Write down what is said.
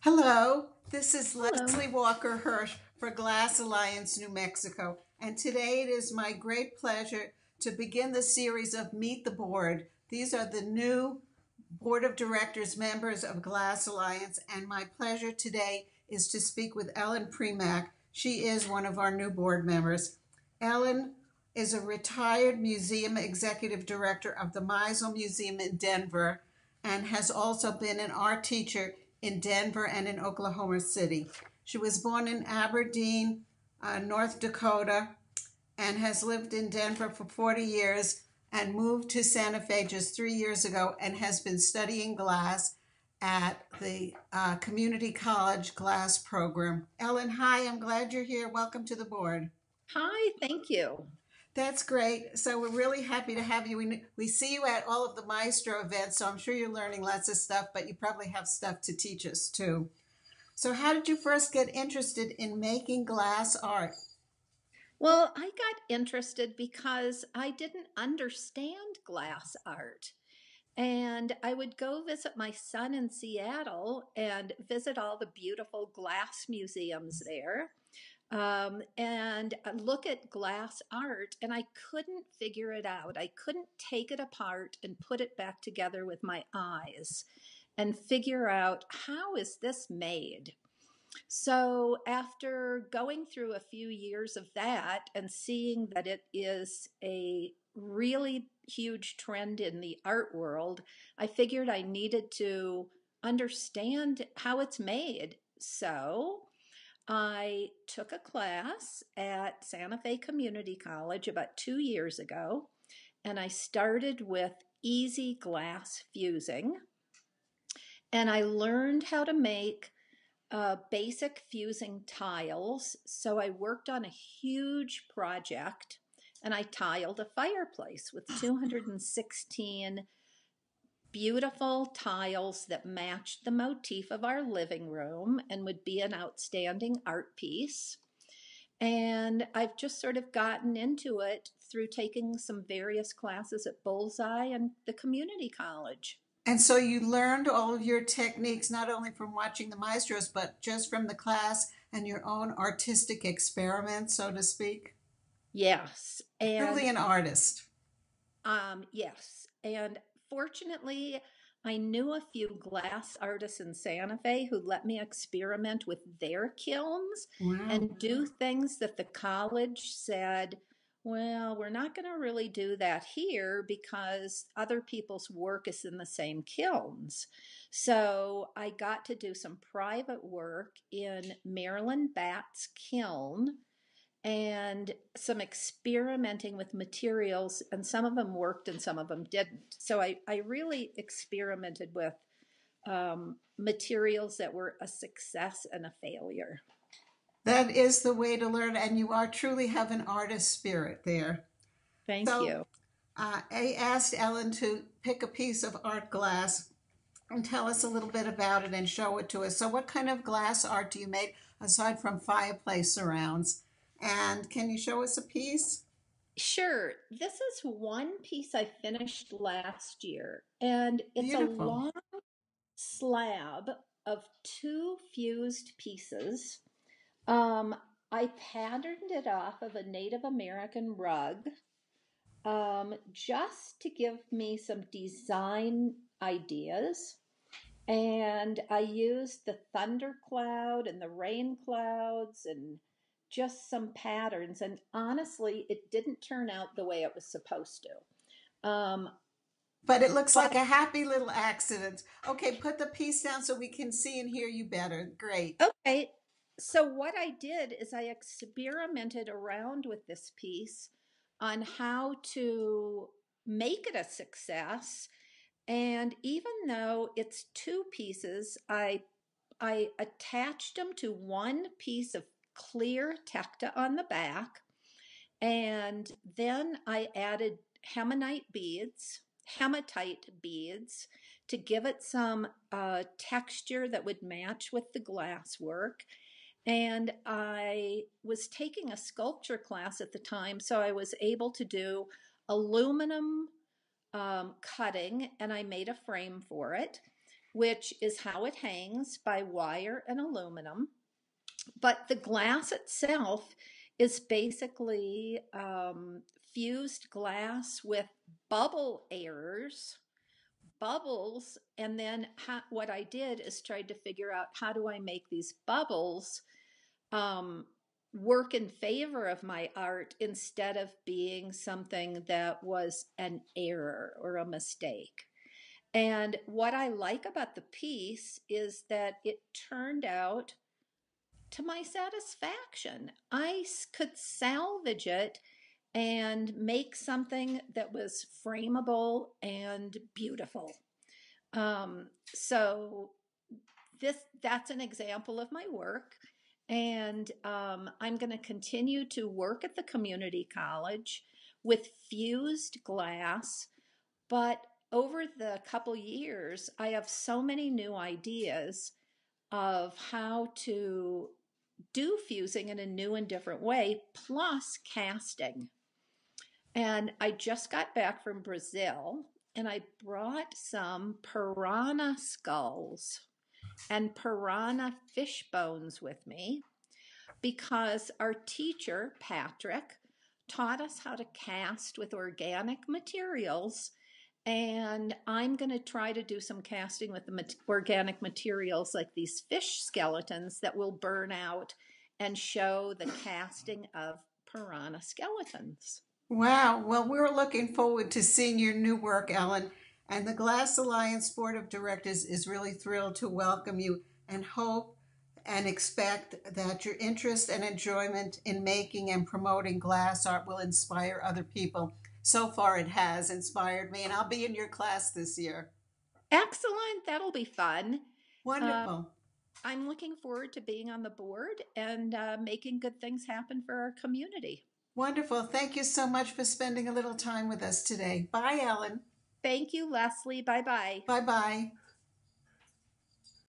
Hello, this is Hello. Leslie Walker Hirsch for Glass Alliance New Mexico, and today it is my great pleasure to begin the series of Meet the Board. These are the new Board of Directors members of Glass Alliance, and my pleasure today is to speak with Ellen Premack. She is one of our new board members. Ellen is a retired museum executive director of the Meisel Museum in Denver and has also been an art teacher in Denver and in Oklahoma City. She was born in Aberdeen, North Dakota, and has lived in Denver for 40 years and moved to Santa Fe just 3 years ago and has been studying glass at the Community College Glass Program. Ellen, hi, I'm glad you're here. Welcome to the board. Hi, thank you. That's great. So we're really happy to have you. We see you at all of the Maestro events, so I'm sure you're learning lots of stuff, but you probably have stuff to teach us too. So how did you first get interested in making glass art? Well, I got interested because I didn't understand glass art. And I would go visit my son in Seattle and visit all the beautiful glass museums there. And look at glass art, and I couldn't figure it out. I couldn't take it apart and put it back together with my eyes and figure out how is this made. So, after going through a few years of that and seeing that it is a really huge trend in the art world, I figured I needed to understand how it's made. So, I took a class at Santa Fe Community College about 2 years ago, and I started with easy glass fusing. And I learned how to make basic fusing tiles. So I worked on a huge project and I tiled a fireplace with 216 beautiful tiles that matched the motif of our living room and would be an outstanding art piece. And I've just sort of gotten into it through taking some various classes at Bullseye and the community college. And so you learned all of your techniques not only from watching the maestros, but just from the class and your own artistic experiment, so to speak. Yes. Truly And an artist. yes. And fortunately, I knew a few glass artists in Santa Fe who let me experiment with their kilns Wow. and do things that the college said, well, we're not going to really do that here because other people's work is in the same kilns. So I got to do some private work in Marilyn Batt's kiln and some experimenting with materials, and some of them worked and some of them didn't. So I really experimented with materials that were a success and a failure. That is the way to learn, and you are truly have an artist spirit there. Thank So you. I asked Ellen to pick a piece of art glass and tell us a little bit about it and show it to us. So, what kind of glass art do you make aside from fireplace surrounds? And can you show us a piece? Sure. This is one piece I finished last year, and it's a Beautiful. long slab of two fused pieces. Um, I patterned it off of a Native American rug just to give me some design ideas. And I used the thundercloud and the rain clouds and just some patterns. And honestly, it didn't turn out the way it was supposed to. But it looks like But a happy little accident. Okay, put the piece down so we can see and hear you better. Great. okay, so what I did is I experimented around with this piece on how to make it a success. And even though it's two pieces, I attached them to one piece of clear tecta on the back, and then I added hematite beads to give it some texture that would match with the glass work. And I was taking a sculpture class at the time, so I was able to do aluminum cutting, and I made a frame for it. which is how it hangs by wire and aluminum. But the glass itself is basically fused glass with bubble airs, bubbles. And then what I did is tried to figure out, how do I make these bubbles um, work in favor of my art instead of being something that was an error or a mistake. And what I like about the piece is that it turned out to my satisfaction. I could salvage it and make something that was frameable and beautiful. So that's an example of my work. And I'm going to continue to work at the community college with fused glass. But over the couple years, I have so many new ideas of how to do fusing in a new and different way, plus casting. And I just got back from Brazil and I brought some piranha skulls and piranha fish bones with me because our teacher, Patrick, taught us how to cast with organic materials. And I'm going to try to do some casting with the organic materials like these fish skeletons that will burn out and show the casting of piranha skeletons. Wow. Well, we're looking forward to seeing your new work, Ellen. And the Glass Alliance Board of Directors is really thrilled to welcome you and hope and expect that your interest and enjoyment in making and promoting glass art will inspire other people. So far, it has inspired me, and I'll be in your class this year. Excellent. That'll be fun. Wonderful. I'm looking forward to being on the board and making good things happen for our community. Wonderful. Thank you so much for spending a little time with us today. Bye, Ellen. Thank you, Leslie. Bye bye. Bye bye.